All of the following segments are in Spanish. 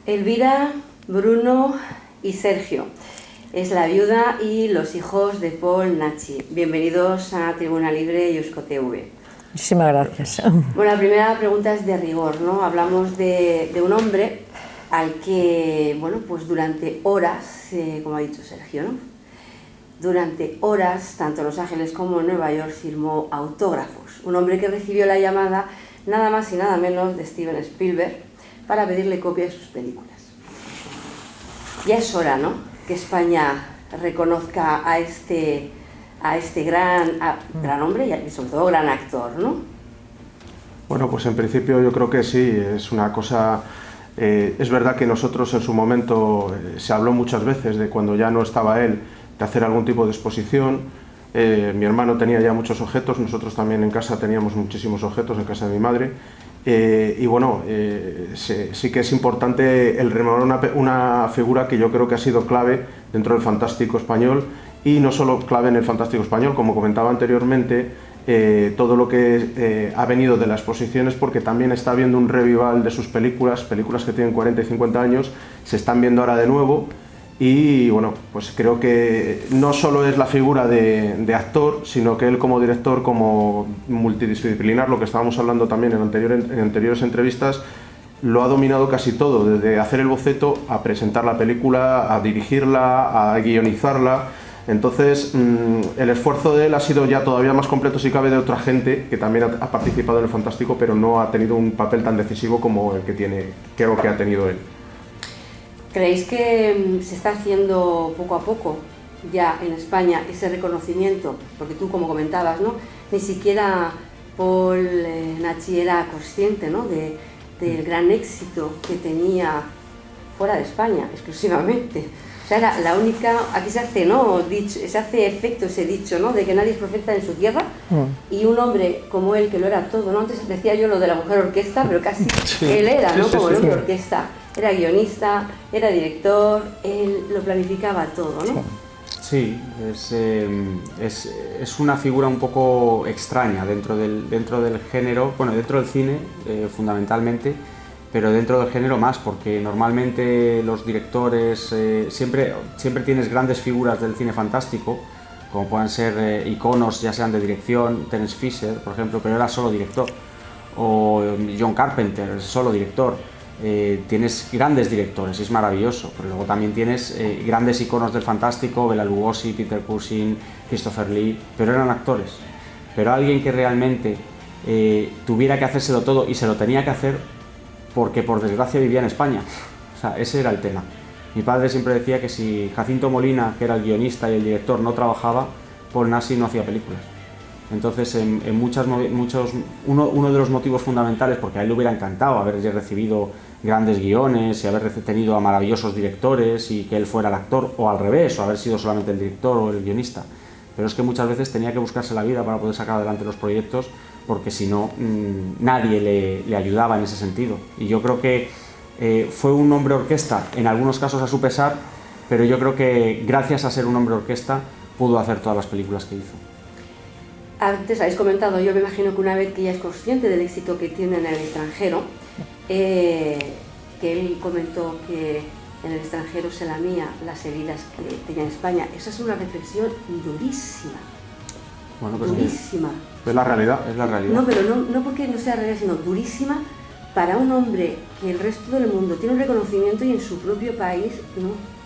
Elvira, Bruno y Sergio. Es la viuda y los hijos de Paul Nachi. Bienvenidos a Tribuna Libre y Euskotv. Muchísimas gracias. Bueno, la primera pregunta es de rigor, ¿no? Hablamos de un hombre al que, bueno, pues durante horas, como ha dicho Sergio, ¿no? Durante horas, tanto en Los Ángeles como en Nueva York, firmó autógrafos. Un hombre que recibió la llamada nada más y nada menos de Steven Spielberg para pedirle copia de sus películas. Ya es hora, ¿no?, que España reconozca a este gran hombre y sobre todo gran actor, ¿no? Bueno, pues en principio yo creo que sí, es una cosa... es verdad que nosotros en su momento se habló muchas veces de cuando ya no estaba él, de hacer algún tipo de exposición. Mi hermano tenía ya muchos objetos, nosotros también en casa teníamos muchísimos objetos, en casa de mi madre. Y bueno, sí que es importante el rememorar una figura que yo creo que ha sido clave dentro del fantástico español, y no solo clave en el fantástico español, como comentaba anteriormente, todo lo que ha venido de la exposición es porque también está habiendo un revival de sus películas que tienen 40 y 50 años, se están viendo ahora de nuevo. Y bueno, pues creo que no solo es la figura de actor, sino que él como director, como multidisciplinar, lo que estábamos hablando también en anteriores entrevistas, lo ha dominado casi todo, desde hacer el boceto a presentar la película, a dirigirla, a guionizarla. Entonces el esfuerzo de él ha sido ya todavía más completo, si cabe, de otra gente que también ha participado en el fantástico, pero no ha tenido un papel tan decisivo como el que creo que ha tenido él. ¿Creéis que se está haciendo poco a poco ya en España ese reconocimiento? Porque tú, como comentabas, ¿no?, ni siquiera Paul Nachi era consciente, ¿no?, del gran éxito que tenía fuera de España, exclusivamente. O sea, era la única... Aquí se hace, ¿no?, se hace efecto ese dicho, ¿no?, de que nadie es profeta en su tierra. Y un hombre como él, que lo era todo, ¿no? Antes decía yo lo de la mujer orquesta, pero casi sí, él era, ¿no?, como el hombre orquesta. Era guionista, era director, él lo planificaba todo, ¿no? Sí, es una figura un poco extraña dentro del género, bueno, dentro del cine fundamentalmente, pero dentro del género más, porque normalmente los directores, siempre tienes grandes figuras del cine fantástico, como puedan ser iconos, ya sean de dirección, Terence Fisher, por ejemplo, pero era solo director, o John Carpenter, solo director. Tienes grandes directores, es maravilloso, pero luego también tienes grandes iconos del fantástico, Bela Lugosi, Peter Cushing, Christopher Lee, pero eran actores. Pero alguien que realmente tuviera que hacérselo todo, y se lo tenía que hacer porque por desgracia vivía en España. O sea, ese era el tema. Mi padre siempre decía que si Jacinto Molina, que era el guionista y el director, no trabajaba, Paul Nachi no hacía películas. Entonces, uno de los motivos fundamentales, porque a él le hubiera encantado haber recibido grandes guiones y haber tenido a maravillosos directores y que él fuera el actor, o al revés, o haber sido solamente el director o el guionista. Pero es que muchas veces tenía que buscarse la vida para poder sacar adelante los proyectos, porque si no, nadie le ayudaba en ese sentido. Y yo creo que fue un hombre orquesta, en algunos casos a su pesar, pero yo creo que gracias a ser un hombre orquesta pudo hacer todas las películas que hizo. Antes habéis comentado, yo me imagino que una vez que ya es consciente del éxito que tiene en el extranjero, que él comentó que en el extranjero se lamía las heridas que tenía en España. Esa es una reflexión durísima. Bueno, pues durísima. Es la realidad. Es la realidad. No, pero no porque no sea realidad, sino durísima para un hombre que el resto del mundo tiene un reconocimiento y en su propio país no.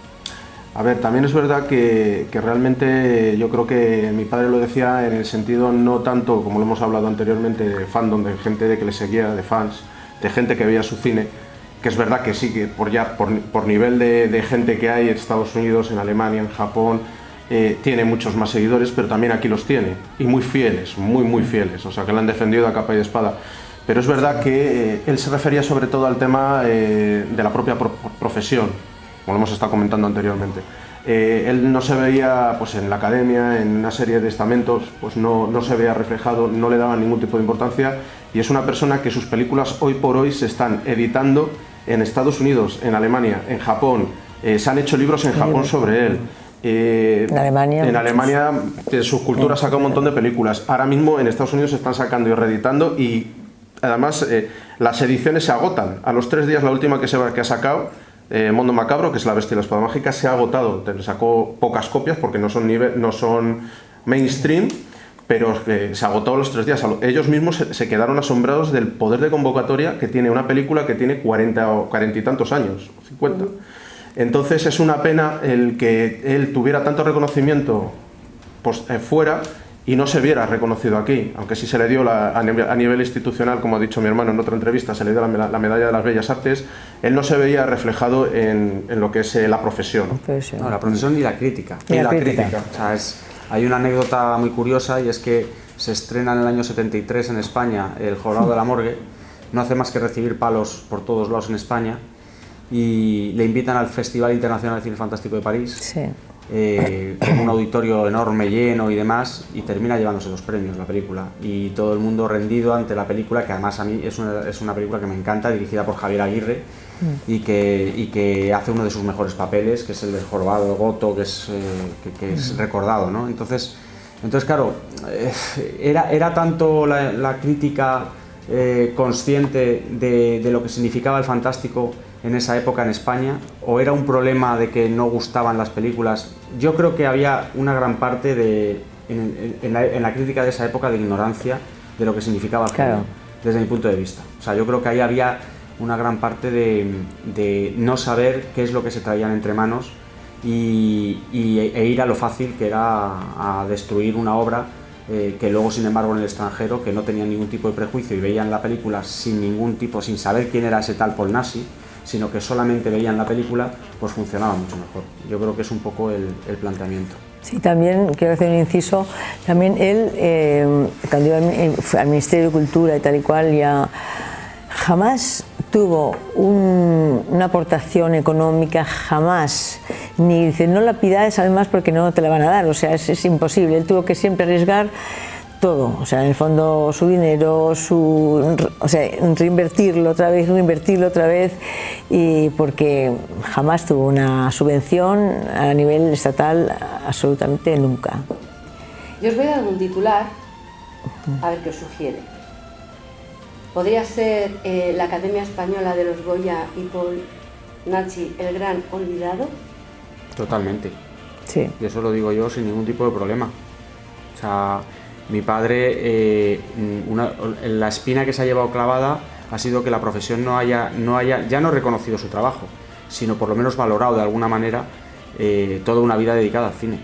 A ver, también es verdad que realmente yo creo que mi padre lo decía en el sentido no tanto, como lo hemos hablado anteriormente, de fandom, de gente de que le seguía, de fans, de gente que veía su cine, que es verdad que sí, que por nivel de gente que hay en Estados Unidos, en Alemania, en Japón, tiene muchos más seguidores, pero también aquí los tiene, y muy fieles, muy fieles, o sea que le han defendido a capa y de espada. Pero es verdad que él se refería sobre todo al tema de la propia profesión, como lo hemos estado comentando anteriormente. Él no se veía, pues en la academia, en una serie de estamentos, pues no se veía reflejado, no le daba ningún tipo de importancia, y es una persona que sus películas hoy por hoy se están editando en Estados Unidos, en Alemania, en Japón, se han hecho libros en Japón sobre él. En Alemania de su cultura saca un montón de películas. Ahora mismo en Estados Unidos se están sacando y reeditando, y además las ediciones se agotan. A los 3 días la última que ha sacado Mundo Macabro, que es La bestia y la espada mágica, se ha agotado. Sacó pocas copias porque no son mainstream, pero se agotó los 3 días. Ellos mismos se quedaron asombrados del poder de convocatoria que tiene una película que tiene 40 y tantos años, 50. Entonces es una pena el que él tuviera tanto reconocimiento fuera y no se viera reconocido aquí, aunque sí se le dio a nivel institucional, como ha dicho mi hermano en otra entrevista, se le dio la medalla de las Bellas Artes. Él no se veía reflejado en lo que es la profesión. No, la profesión ni la crítica. Ni la crítica. O sea, hay una anécdota muy curiosa, y es que se estrena en el año 73 en España El jorobado de la morgue, no hace más que recibir palos por todos lados en España, y le invitan al Festival Internacional de Cine Fantástico de París. Sí. Con un auditorio enorme, lleno y demás, y termina llevándose los premios la película, y todo el mundo rendido ante la película, que además a mí es una película que me encanta, dirigida por Javier Aguirre, y que hace uno de sus mejores papeles, que es el del jorobado, el Goto, que es recordado, ¿no? Entonces claro, era tanto la crítica consciente de lo que significaba el fantástico en esa época en España, o era un problema de que no gustaban las películas. Yo creo que había una gran parte en la crítica de esa época de ignorancia de lo que significaba el género, desde mi punto de vista. O sea, yo creo que ahí había una gran parte de no saber qué es lo que se traían entre manos e ir a lo fácil que era a destruir una obra que luego, sin embargo, en el extranjero, que no tenían ningún tipo de prejuicio y veían la película sin saber quién era ese tal Paul Naschy, sino que solamente veían la película, pues funcionaba mucho mejor. Yo creo que es un poco el planteamiento. Sí, también quiero hacer un inciso. También él, cuando iba al Ministerio de Cultura y tal y cual, ya jamás tuvo una aportación económica, jamás. Ni dice, no la pidas además porque no te la van a dar, o sea, es imposible. Él tuvo que siempre arriesgar todo, o sea, en el fondo su dinero, o sea, reinvertirlo otra vez, y porque jamás tuvo una subvención a nivel estatal, absolutamente nunca. Yo os voy a dar un titular, a ver qué os sugiere. ¿Podría ser la Academia Española de los Goya y Paul Naschy el gran olvidado? Totalmente. Sí. Y eso lo digo yo sin ningún tipo de problema. O sea, mi padre, la espina que se ha llevado clavada ha sido que la profesión no haya ya no reconocido su trabajo, sino por lo menos valorado de alguna manera toda una vida dedicada al cine.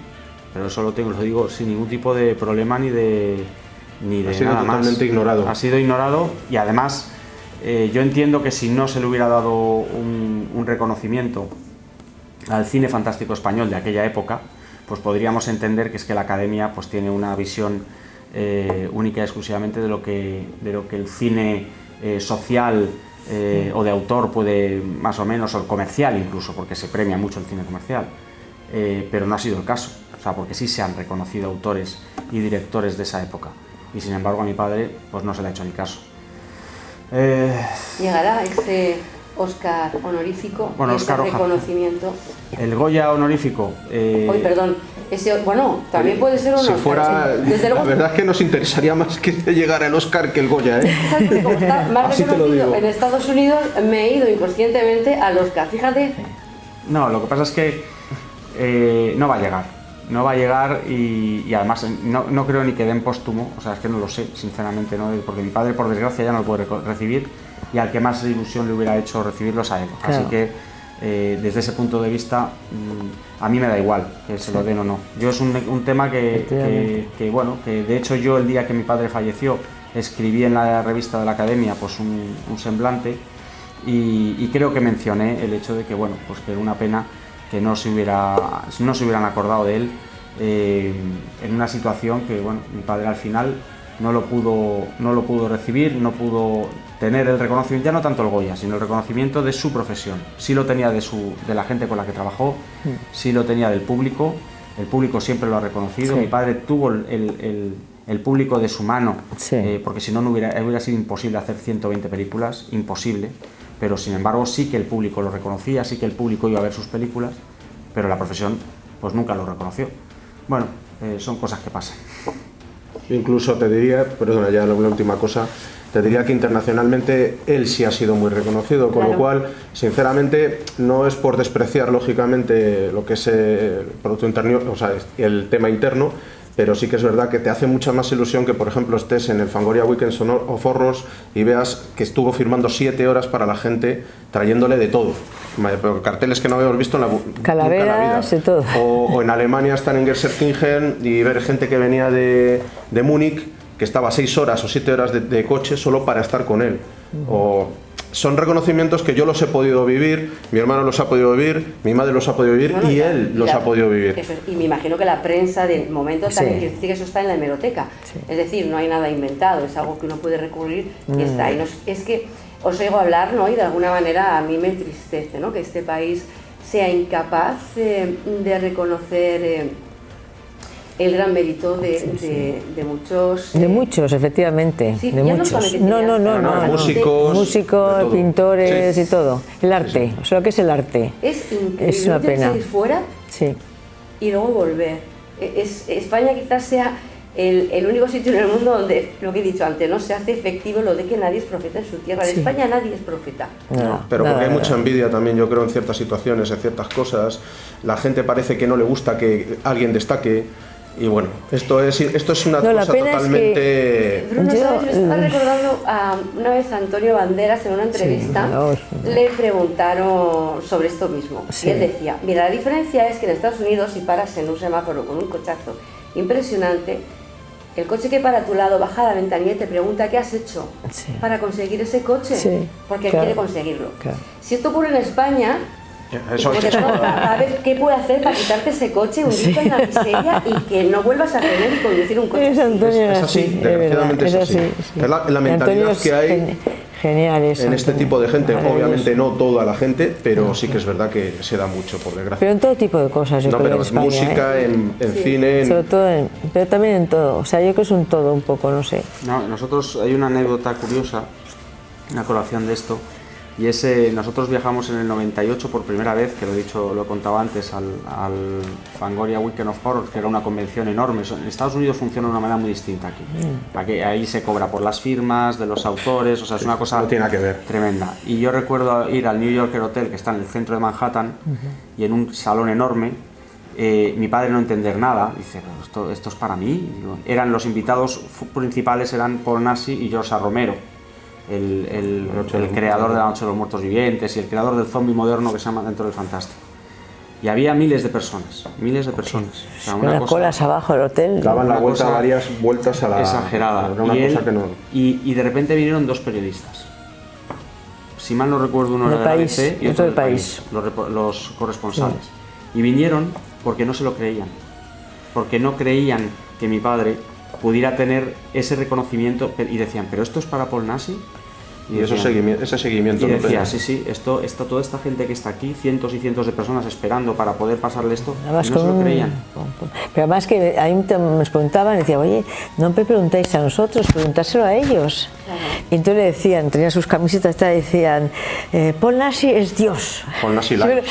Pero eso lo digo sin ningún tipo de problema ni de ha sido nada totalmente más. ignorado. Ha sido ignorado, y además yo entiendo que si no se le hubiera dado un reconocimiento al cine fantástico español de aquella época, pues podríamos entender que es que la Academia pues tiene una visión única y exclusivamente de lo que el cine social o de autor puede, más o menos, o comercial incluso, porque se premia mucho el cine comercial, pero no ha sido el caso. O sea, porque sí se han reconocido autores y directores de esa época, y sin embargo a mi padre pues no se le ha hecho ni caso. ¿Llegará este Oscar honorífico, bueno, ese Oscar reconocimiento? El Goya honorífico. Perdón, también puede ser un si Oscar. Fuera, desde luego, la verdad es que nos interesaría más que llegara el Oscar que el Goya, ¿eh? Fíjate, como está más Así te lo reconocido digo. en Estados Unidos, me he ido inconscientemente al Oscar, fíjate. No, lo que pasa es que no va a llegar. No va a llegar, y además no creo ni que den póstumo, o sea, es que no lo sé, sinceramente, ¿no? Porque mi padre, por desgracia, ya no lo puede recibir, y al que más ilusión le hubiera hecho recibirlo es a él. Claro. Así que, desde ese punto de vista, a mí me da igual que se lo den o no. Yo es un tema que de hecho yo, el día que mi padre falleció, escribí en la revista de la Academia pues un semblante, y creo que mencioné el hecho de que, bueno, pues que era una pena que no se hubieran acordado de él en una situación que, bueno, mi padre al final no lo pudo recibir, no pudo tener el reconocimiento, ya no tanto el Goya, sino el reconocimiento de su profesión. Sí lo tenía de la gente con la que trabajó, sí lo tenía del público, el público siempre lo ha reconocido. Sí. Mi padre tuvo el público de su mano, Sí. porque si no, hubiera sido imposible hacer 120 películas, imposible. Pero sin embargo sí que el público lo reconocía, sí que el público iba a ver sus películas, pero la profesión pues nunca lo reconoció. Bueno, son cosas que pasan. Incluso te diría, perdona, ya la última cosa, te diría que internacionalmente él sí ha sido muy reconocido, con lo cual, sinceramente, no es por despreciar lógicamente lo que es el Producto Interno, o sea, el tema interno, pero sí que es verdad que te hace mucha más ilusión que, por ejemplo, estés en el Fangoria Weekends of Horrors y veas que estuvo firmando 7 horas para la gente, trayéndole de todo. Pero carteles que no habíamos visto en la, calaveras y todo. O en Alemania están en Gelsenkirchen y ver gente que venía de Múnich, que estaba 6 horas o 7 horas de coche solo para estar con él. Son reconocimientos que yo los he podido vivir, mi hermano los ha podido vivir, mi madre los ha podido vivir y él los ha podido vivir. Y me imagino que la prensa del momento también quiere decir que eso está en la hemeroteca. Es decir, no hay nada inventado, es algo que uno puede recurrir y está ahí. Es que os oigo hablar, ¿no? Y de alguna manera a mí me entristece, ¿no? Que este país sea incapaz de reconocer el gran mérito de muchos... De muchos, efectivamente, de muchos. No, músicos, pintores y todo. El arte, o sea, lo que es el arte. Es increíble, es una pena. Ir fuera y luego volver. España quizás sea el único sitio en el mundo donde, lo que he dicho antes, no se hace efectivo lo de que nadie es profeta en su tierra. En España nadie es profeta. Pero porque hay mucha envidia también, yo creo, en ciertas situaciones, en ciertas cosas. La gente parece que no le gusta que alguien destaque. Y bueno, esto es una cosa totalmente... Bruno, ¿sabes? Me estaba recordando una vez a Antonio Banderas en una entrevista, le preguntaron sobre esto mismo. Y él decía, mira, la diferencia es que en Estados Unidos, si paras en un semáforo con un cochazo impresionante, el coche que para a tu lado baja la ventanilla y te pregunta qué has hecho para conseguir ese coche, porque quiere conseguirlo. Si esto ocurre en España... a ver qué puede hacer para quitarte ese coche, hundirte en la miseria y que no vuelvas a tener y conducir un coche. Es así, desgraciadamente es así. Es la mentalidad que hay en este tipo de gente. Obviamente no toda la gente, pero sí que es verdad que se da mucho, por desgracia. Pero en todo tipo de cosas, yo creo, en España, música, en cine... Sobre todo, pero también en todo. O sea, yo creo que es un todo un poco, no sé. Nosotros, hay una anécdota curiosa, una colación de esto. Y nosotros viajamos en el 98 por primera vez, que lo he contado antes, al Fangoria Weekend of Horrors, que era una convención enorme. En Estados Unidos funciona de una manera muy distinta aquí. Ahí se cobra por las firmas de los autores, o sea, es una cosa no tiene nada que ver. Tremenda. Y yo recuerdo ir al New Yorker Hotel, que está en el centro de Manhattan, y en un salón enorme, mi padre no entender nada, dice, pero esto es para mí. Eran los invitados principales, eran Paul Nassy y George A. Romero. El creador de La Noche de los Muertos Vivientes y el creador del zombie moderno que se llama Dentro del Fantástico. Y había miles de personas. O sea, una cosa, colas abajo del hotel. Daban la vuelta, varias vueltas a la... Exagerada. Y de repente vinieron 2 periodistas. Si mal no recuerdo, uno era del ABC y otro del País, los corresponsales. Y vinieron porque no se lo creían. Porque no creían que mi padre pudiera tener ese reconocimiento y decían, ¿pero esto es para Paul Nassy? Y ese seguimiento. Y decía, toda esta gente que está aquí, cientos y cientos de personas esperando para poder pasarle esto, además, y no se lo creían. Pero además que ahí nos preguntaban, decía, oye, no me preguntáis a nosotros, preguntárselo a ellos. Y entonces le decían, tenían sus camisetas, decían, Paul Nassy es Dios. Paul Nassy live.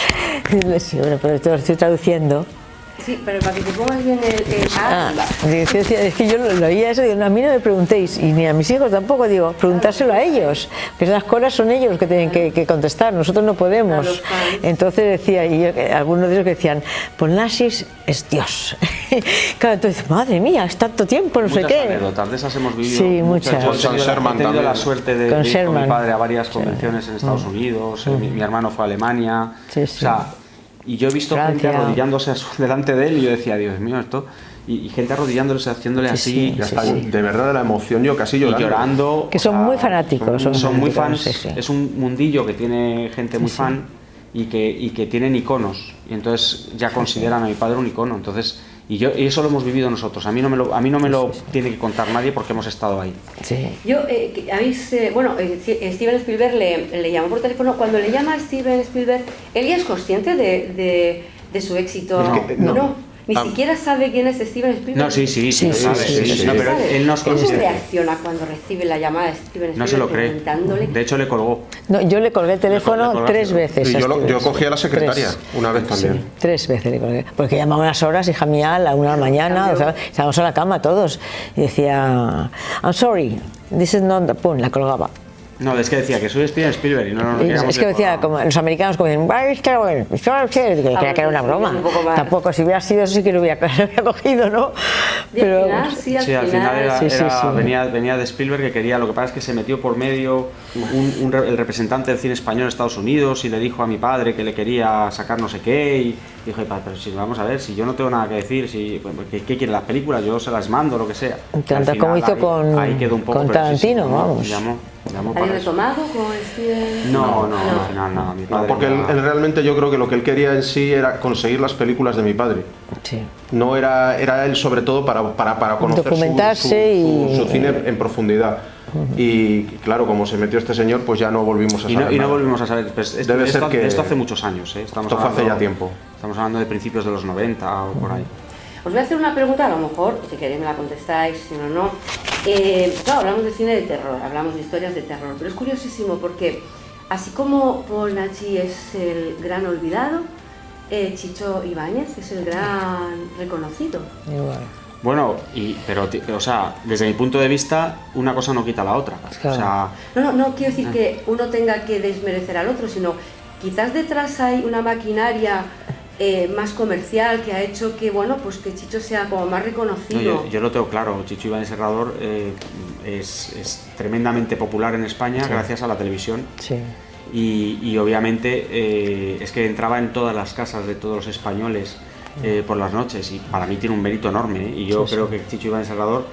Sí, bueno, pero esto lo estoy traduciendo. Sí, pero para que te pongas bien es que yo lo oía eso, digo, a mí no me preguntéis, y ni a mis hijos tampoco, digo, preguntárselo a ellos, que esas cosas son ellos los que tienen que contestar, nosotros no podemos. Entonces decía, y algunos de ellos que decían, Paul Nassy es Dios. Claro, entonces, madre mía, es tanto tiempo, no sé qué. Muchas anécdotas de esas hemos vivido. Sí, muchas. He tenido la suerte de ir con mi padre a varias convenciones en Estados Unidos, mi hermano fue a Alemania, o sea... Y yo he visto gente arrodillándose delante de él y yo decía, Dios mío, esto... Y gente arrodillándose, haciéndole así... De verdad, de la emoción, yo casi llorando. Y llorando. Que son muy fanáticos. Son muy fans. Es un mundillo que tiene gente muy fan y que tienen iconos. Y entonces ya consideran a mi padre un icono. Entonces... Y eso lo hemos vivido nosotros. A mí no me lo tiene que contar nadie porque hemos estado ahí. Yo, Steven Spielberg le llamó por teléfono. Cuando le llama a Steven Spielberg, él ya es consciente de su éxito. No. Ni siquiera sabe quién es Steven Spielberg. No, sí, lo sabe. Sí. No, pero él no es ¿Cómo consciente. reacciona cuando recibe la llamada de Steven Spielberg? No se lo cree. Preguntándole? De hecho, le colgó. No, yo le colgué el teléfono colgaste, 3 ¿no? veces. Y a yo Steven. cogí a la secretaria 3. una vez también. Sí, 3 veces le colgué. Porque llamaba unas horas, hija mía, a la 1 de la mañana, o sea, estábamos en la cama todos. Y decía, I'm sorry, this is not the... Pum, la colgaba. No, es que decía que soy Steven Spielberg y no queríamos Es que decía, como los americanos como dicen, creía que era una broma. Tampoco, si hubiera sido eso sí que lo hubiera cogido, ¿no? Pero al final, Sí, al final Sí. venía de Spielberg, que quería, lo que pasa es que se metió por medio el representante del cine español en Estados Unidos y le dijo a mi padre que le quería sacar no sé qué y dijo, pero si vamos a ver, si yo no tengo nada que decir, si ¿qué quieren las películas? Yo se las mando, lo que sea. Tanto como hizo con Tarantino, vamos. ¿Habéis retomado con Steven? No, al final nada. Mi padre Porque él realmente, yo creo que lo que él quería en sí era conseguir las películas de mi padre. Sí. No era él sobre todo para conocer documentarse su cine en profundidad. Y claro, como se metió este señor, pues ya no volvimos a saber. Y no volvimos a saber. Pues esto hace muchos años, ¿eh? Esto fue hace ya tiempo. Estamos hablando de principios de los 90 o por ahí. Os voy a hacer una pregunta, a lo mejor, si queréis me la contestáis, si no. Claro, hablamos de cine de terror, hablamos de historias de terror, pero es curiosísimo porque, así como Paul Naschy es el gran olvidado, Chicho Ibáñez es el gran reconocido. Igual. Bueno, pero o sea, desde mi punto de vista, una cosa no quita la otra. Claro. O sea, No quiero decir que uno tenga que desmerecer al otro, sino quizás detrás hay una maquinaria más comercial que ha hecho que, bueno, pues que Chicho sea como más reconocido. No, yo lo tengo claro, Chicho Ibáñez Serrador es tremendamente popular en España gracias a la televisión. Sí. Y obviamente es que entraba en todas las casas de todos los españoles por las noches y para mí tiene un mérito enorme, ¿eh? Y yo creo que Chicho Ibáñez Serrador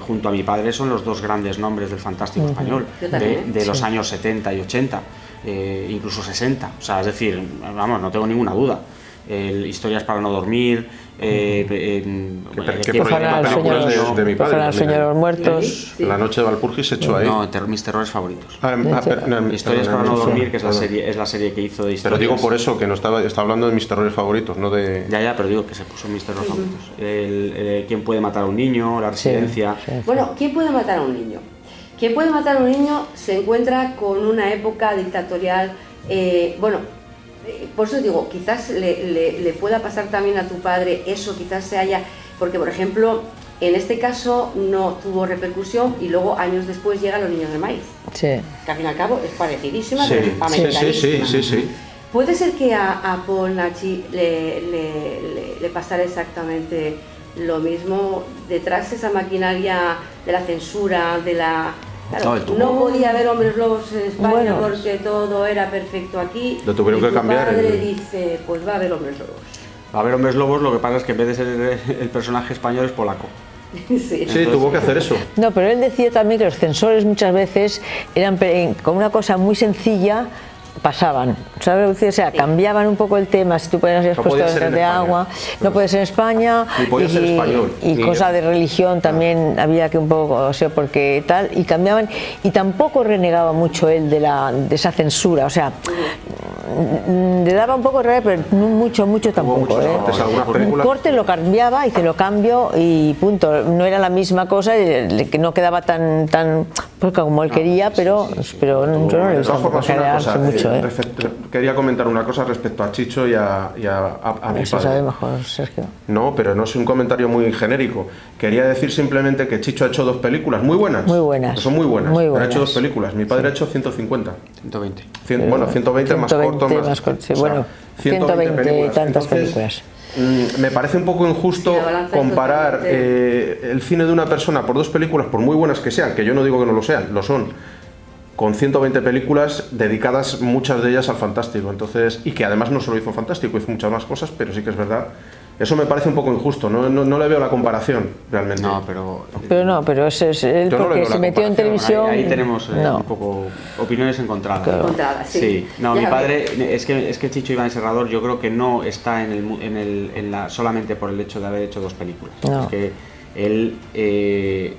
junto a mi padre son los dos grandes nombres del fantástico español de los años 70 y 80, incluso 60, o sea, es decir, vamos, no tengo ninguna duda. Historias para no dormir, que fueran al sueño de mi padre, al sueño de los muertos. Sí. La noche de Walpurgis hecho ahí. No, mis terrores favoritos. Historias para no dormir, que es la serie que hizo de historias. Pero digo por eso, que no está hablando de mis terrores favoritos, no de... Ya, pero digo que se puso mis terrores favoritos. ¿Quién puede matar a un niño? La residencia. Bueno, ¿quién puede matar a un niño? ¿Quién puede matar a un niño? Se encuentra con una época dictatorial, por eso digo, quizás le pueda pasar también a tu padre eso, quizás se haya... Porque, por ejemplo, en este caso no tuvo repercusión y luego años después llegan Los niños del maíz. Sí. Que al fin y al cabo es parecidísima, Sí, pero es americanísima. sí. ¿Puede ser que a Paul Naschy le pasara exactamente lo mismo? Detrás esa maquinaria de la censura, de la... Claro, no podía haber hombres lobos en España porque todo era perfecto aquí. Lo tuvieron que cambiar. Mi padre dice, pues va a haber hombres lobos. Va a haber hombres lobos, lo que pasa es que en vez de ser el personaje español es polaco. Sí, tuvo que hacer eso. No, pero él decía también que los censores muchas veces eran con una cosa muy sencilla pasaban, ¿sabes? O sea, cambiaban un poco el tema, si tú podías haber puesto de agua, no puede ser en España, ni podía ser español, y cosa de religión también había que un poco, o sea, porque tal, y cambiaban, y tampoco renegaba mucho él de esa censura, o sea, le daba un poco de pero no mucho tampoco, un corte lo cambiaba y se lo cambio y punto, no era la misma cosa, que no quedaba tan porque como él quería, pero yo no le gustaba generarse mucho. Quería comentar una cosa respecto a Chicho y a mi Eso padre. sabe mejor, Sergio. No, pero no es un comentario muy genérico. Quería decir simplemente que Chicho ha hecho 2 películas muy buenas. Muy buenas. Son muy buenas. Muy buenas. Ha hecho 2 películas. Mi padre ha hecho 150. 120. 120 más corto. Más corto, sí, bueno, 120 y tantas películas. Me parece un poco injusto comparar el cine de una persona por 2 películas, por muy buenas que sean, que yo no digo que no lo sean, lo son, con 120 películas dedicadas, muchas de ellas al fantástico. Entonces, y que además no solo hizo fantástico, hizo muchas más cosas, pero sí que es verdad. Eso me parece un poco injusto, no le veo la comparación realmente. No, pero eso es él porque se metió en televisión. Ahí tenemos un poco opiniones encontradas. Claro. Encontradas, sí. No, mi padre, es que Chicho Ibáñez Serrador yo creo que no está solamente por el hecho de haber hecho 2 películas. No. Es que él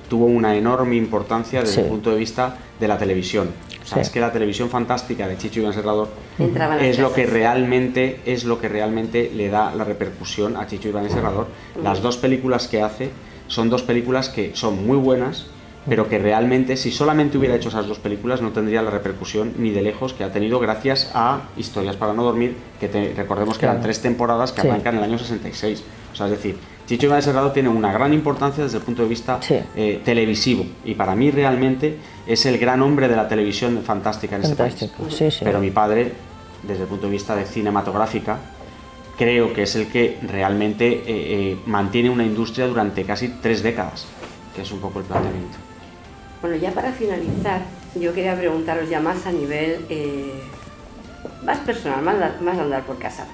tuvo una enorme importancia desde Sí. el punto de vista de la televisión. O sea, Sí. es que la televisión fantástica de Chicho Iván Serrador Entraba en las es lo que casas. realmente le da la repercusión a Chicho Iván Serrador. Las dos películas que hace son dos películas que son muy buenas, pero que realmente, si solamente hubiera hecho esas dos películas, no tendría la repercusión ni de lejos que ha tenido gracias a Historias para no dormir, que recordemos que eran 3 temporadas que Sí. arrancan en el año 66. O sea, es decir, Chicho Iván Serrador tiene una gran importancia desde el punto de vista Sí. televisivo, y para mí realmente es el gran hombre de la televisión fantástica en este país. Fantástico, sí, sí. Pero mi padre, desde el punto de vista de cinematográfica, creo que es el que realmente mantiene una industria durante casi 3 décadas, que es un poco el planteamiento. Bueno, ya para finalizar, yo quería preguntaros ya más a nivel más personal, más andar por casa.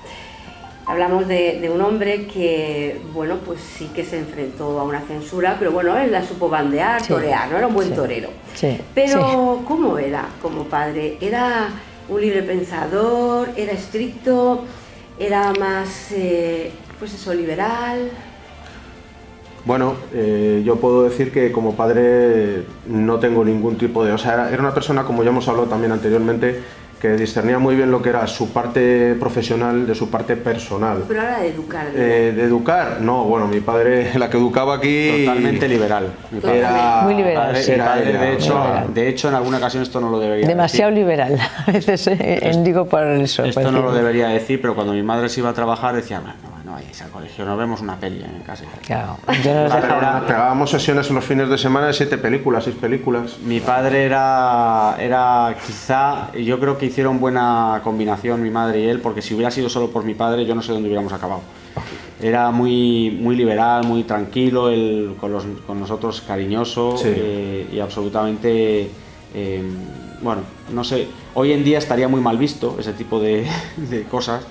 Hablamos de un hombre que, bueno, pues sí que se enfrentó a una censura, pero bueno, él la supo bandear, Sí. torear, ¿no? Era un buen Sí. torero. Sí. Pero, ¿cómo era como padre? ¿Era un libre pensador? ¿Era estricto? ¿Era más, pues eso, liberal? Bueno, yo puedo decir que como padre no tengo ningún tipo de... O sea, era una persona, como ya hemos hablado también anteriormente, que discernía muy bien lo que era su parte profesional de su parte personal. Pero ahora de educar. De educar, no, bueno, mi padre, la que educaba aquí... Totalmente liberal. Mi padre Era, Muy liberal, Padre- sí. mi padre, era- de hecho, en alguna ocasión esto no lo debería Demasiado decir. liberal. A veces digo por eso. Esto por no lo decir. debería decir, pero cuando mi madre se iba a trabajar decía, no vayáis al colegio, nos vemos una peli en casa. Claro, yo no los Pero dejaba. pegábamos sesiones en los fines de semana de 7 películas, 6 películas. Mi padre era quizá, yo creo que hicieron buena combinación mi madre y él, porque si hubiera sido solo por mi padre, yo no sé dónde hubiéramos acabado. Era muy liberal, muy tranquilo, él con nosotros cariñoso, Sí. y absolutamente, bueno, no sé, hoy en día estaría muy mal visto ese tipo de cosas,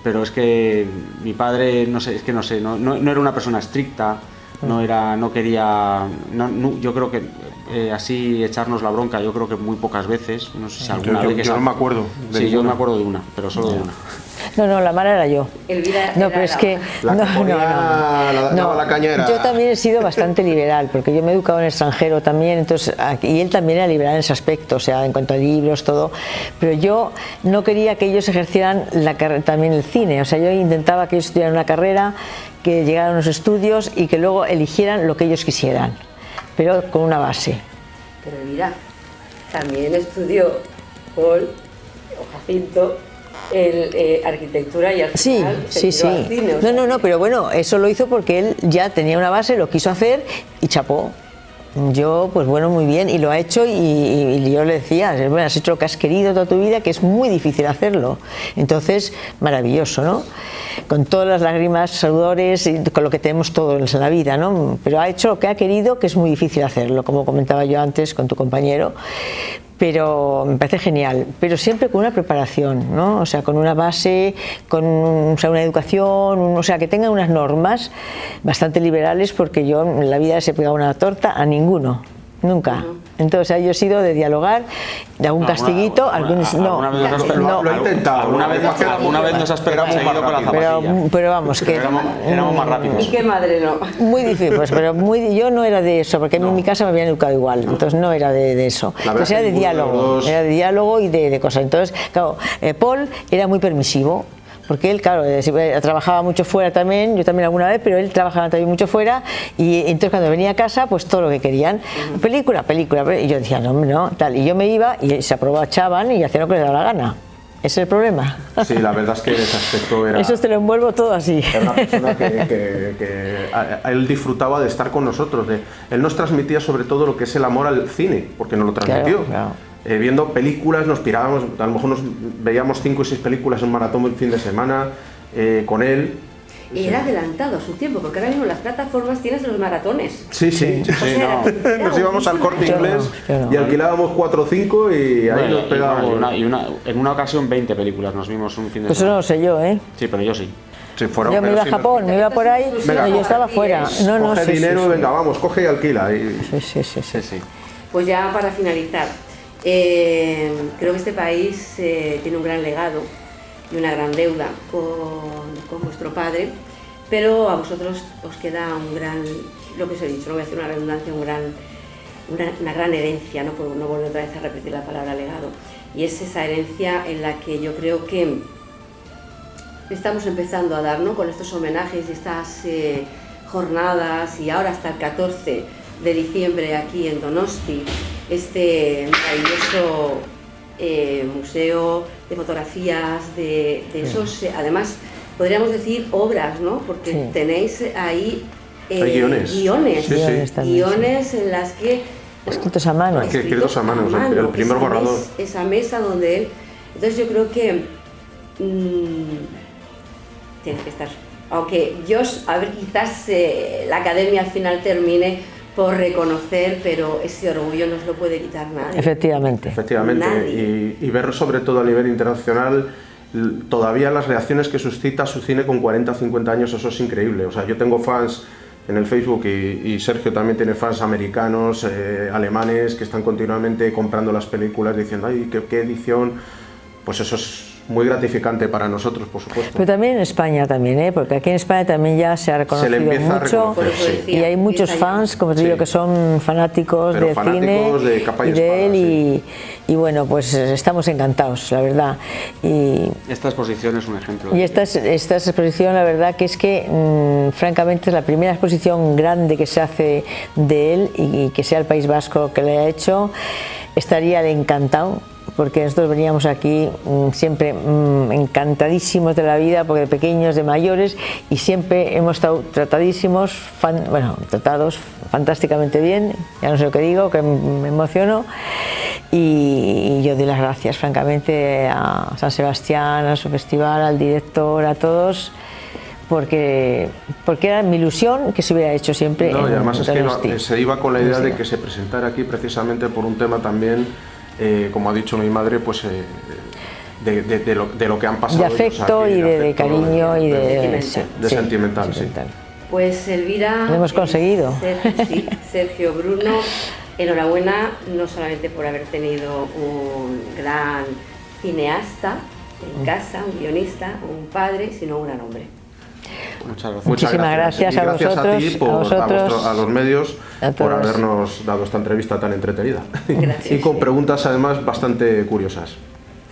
pero es que mi padre, no sé, es que no sé, no era una persona estricta, no quería, yo creo que así echarnos la bronca, yo creo que muy pocas veces, no sé si alguna Yo vez que no se- me acuerdo de Sí, yo ninguna. me acuerdo de una, pero solo de una. No, la mala era yo. Elvira No, era pero es la- que... La que no, ponía la cañera. Yo también he sido bastante liberal, porque yo me he educado en el extranjero también, entonces, y él también era liberal en ese aspecto, o sea, en cuanto a libros, todo. Pero yo no quería que ellos ejercieran también el cine, o sea, yo intentaba que ellos estudiaran una carrera, que llegaran a los estudios y que luego eligieran lo que ellos quisieran, pero con una base. Pero Elvira también estudió Paul o Jacinto arquitectura y al Sí, final sí, se tiró sí. al cine, o sea No, pero bueno, eso lo hizo porque él ya tenía una base, lo quiso hacer y chapó. Yo, pues bueno, muy bien, y lo ha hecho y yo le decía, bueno, has hecho lo que has querido toda tu vida, que es muy difícil hacerlo. Entonces, maravilloso, ¿no? Con todas las lágrimas, sudores y con lo que tenemos todos en la vida, ¿no? Pero ha hecho lo que ha querido, que es muy difícil hacerlo, como comentaba yo antes con tu compañero. Pero me parece genial, pero siempre con una preparación, ¿no? O sea, con una base, o sea, una educación, o sea, que tengan unas normas bastante liberales, porque yo en la vida les he pegado una torta a ninguno, nunca. Entonces, yo he sido de dialogar, de algún castiguito, ¿Alguna vez Lo he intentado. ¿Alguna vez nos has perseguido con la zapatilla? pero vamos, que Éramos más rápidos. ¿Y qué madre no? muy difícil, pues, pero yo no era de eso, porque en mi casa me habían educado igual, entonces no era de eso. La verdad Entonces era que de ninguno de los diálogo, dos- era de diálogo y de cosas. Entonces, claro, Paul era muy permisivo, porque él, claro, trabajaba mucho fuera también, yo también alguna vez, pero él trabajaba también mucho fuera, y entonces cuando venía a casa, pues todo lo que querían, película, y yo decía, no, hombre, no, tal, y yo me iba y se aprovechaban y hacían lo que les daba la gana. Ese es el problema. Sí, la verdad es que en ese aspecto era... Eso te lo envuelvo todo así. Era una persona que él disfrutaba de estar con nosotros. Él nos transmitía sobre todo lo que es el amor al cine, porque nos lo transmitió. Claro. Viendo películas, nos tirábamos, a lo mejor nos veíamos 5 y 6 películas en un maratón el fin de semana con él. Y era adelantado a su tiempo, porque ahora mismo en las plataformas tienes los maratones. Sí. O sea, era Nos íbamos al Corte Yo no, Inglés yo no. y alquilábamos 4 o 5 y ahí Bueno, nos pegábamos. en una ocasión 20 películas nos vimos un fin de Pues eso no semana. lo sé yo, ¿eh? Sí, pero yo sí. Sí, fueron, Yo me pero iba a sí, Japón, me iba por ahí, Venga, yo estaba fuera. No, Coge sí, dinero, sí, venga, vamos, coge y alquila. Y... sí. Sí, sí. Pues ya para finalizar, creo que este país tiene un gran legado y una gran deuda con vuestro padre, pero a vosotros os queda un gran lo que os he dicho, no voy a hacer una redundancia, una gran herencia, ¿no? Por no volver otra vez a repetir la palabra legado. Y es esa herencia en la que yo creo que estamos empezando a dar, ¿no? Con estos homenajes y estas jornadas, y ahora hasta el 14 de diciembre aquí en Donosti, este maravilloso museo de fotografías, de esos, además podríamos decir obras, ¿no? Porque sí, tenéis ahí guiones en las que escritos a mano, escritos a mano, el primer borrador, esa mesa donde él, entonces yo creo que tiene que estar, aunque yo, a ver, quizás la academia al final termine por reconocer, pero ese orgullo no se lo puede quitar nadie. Efectivamente. Nadie. Y ver sobre todo a nivel internacional todavía las reacciones que suscita su cine con 40 o 50 años, eso es increíble. O sea, yo tengo fans en el Facebook y Sergio también tiene fans americanos, alemanes, que están continuamente comprando las películas diciendo, ay, qué edición, pues eso es muy gratificante para nosotros, por supuesto. Pero también en España también, porque aquí en España también ya se ha reconocido mucho, y hay muchos fans, como te digo, que son fanáticos del cine de capa y de él, y bueno, pues estamos encantados, la verdad. Y esta exposición es un ejemplo. Y esta exposición, la verdad que es que francamente es la primera exposición grande que se hace de él, y que sea el País Vasco que le ha hecho, estaría encantado, porque nosotros veníamos aquí siempre encantadísimos de la vida, porque de pequeños, de mayores, y siempre hemos estado tratadísimos, tratados fantásticamente bien, ya no sé lo que digo, que me emociono, y yo doy las gracias francamente a San Sebastián, a su festival, al director, a todos, porque era mi ilusión que se hubiera hecho siempre. No, y además es que se iba con la idea de que se presentara aquí precisamente por un tema también, como ha dicho mi madre, pues de lo que han pasado. De afecto aquí, y de cariño y de sentimental, sí. Pues Elvira, lo hemos conseguido. Sergio, Bruno, enhorabuena no solamente por haber tenido un gran cineasta en casa, un guionista, un padre, sino un gran hombre. Muchas gracias. Muchísimas gracias a vosotros, a ti, a los medios, por habernos dado esta entrevista tan entretenida. Gracias. Y con preguntas además bastante curiosas.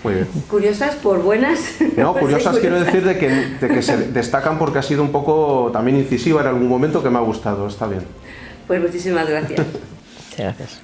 Muy bien. ¿Curiosas por buenas? No, curiosas quiero decir de que se destacan porque ha sido un poco también incisiva en algún momento, que me ha gustado. Está bien. Pues muchísimas gracias. Gracias.